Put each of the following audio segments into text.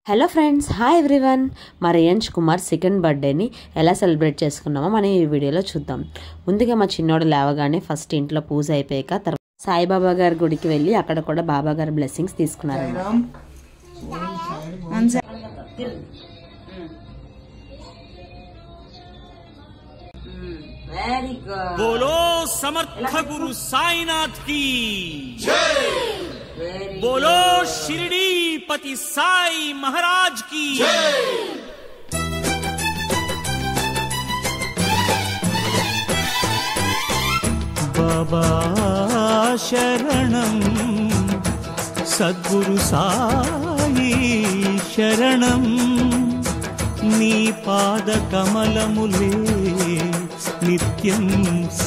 Hello friends, hi everyone. మా రేయంష్ Kumar second బర్త్డేని ఎలా celebrate చేసుకున్నామో మనం ఈ వీడియోలో చూద్దాం. ముందుగా మా చిన్నోడు లేవగానే ఫస్ట్ ఇంట్లో పూజ అయిపోయాక తర్వాత సాయిబాబా గారి గుడికి వెళ్ళి అక్కడ కూడా బాబా గారి బ్లెస్సింగ్స్ తీసుకున్నారు. बोलो समर्थ गुरु साईनाथ की जय, बोलो शिरडी पति साई महाराज की जय। बाबा शरणम सद्गुरु साई शरणम नी पाद कमलमुले नित्यं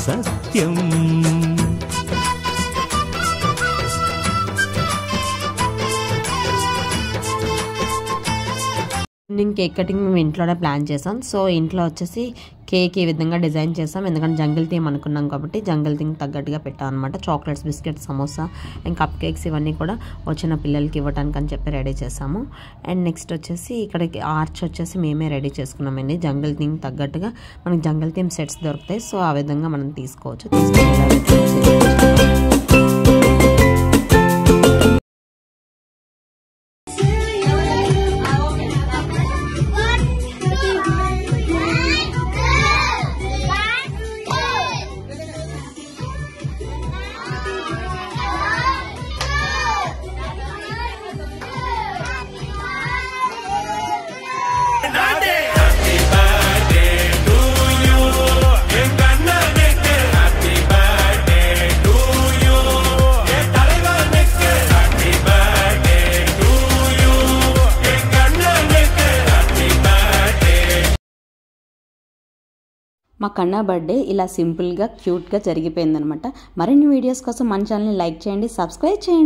सत्यं। ఈవినింగ్ కేక్ కటింగ్ మేము ఇంట్లోనే ప్లాన్ చేసాం. సో ఇంట్లో వచ్చేసి కేక్ ఈ విధంగా డిజైన్ చేసాం. ఎందుకంటే జంగిల్ థీమ్ అనుకున్నాం కాబట్టి జంగిల్ థీమ్ తగ్గట్టుగా పెట్టాం అనమాట. Chocolates, biscuits, samosa and cup cakes ఇవన్నీ కూడా వచ్చిన పిల్లలకి ఇవ్వడానికి అని చెప్పి రెడీ చేసాము. అండ్ నెక్స్ట్ వచ్చేసి ఇక్కడికి ఆర్చ్ వచ్చేసి మేమే రెడీ చేసుకున్నామండి. జంగిల్ థీమ్ తగ్గట్టుగా మనకి జంగిల్ థీమ్ సెట్స్ దొరుకుతాయి. సో ఆ విధంగా మనం తీసుకోవచ్చు. మా కన్నా బర్త్డే ఇలా సింపుల్గా క్యూట్గా జరిగిపోయిందనమాట. మరిన్ని వీడియోస్ కోసం మన ఛానల్ని లైక్ చేయండి, సబ్స్క్రైబ్ చేయండి.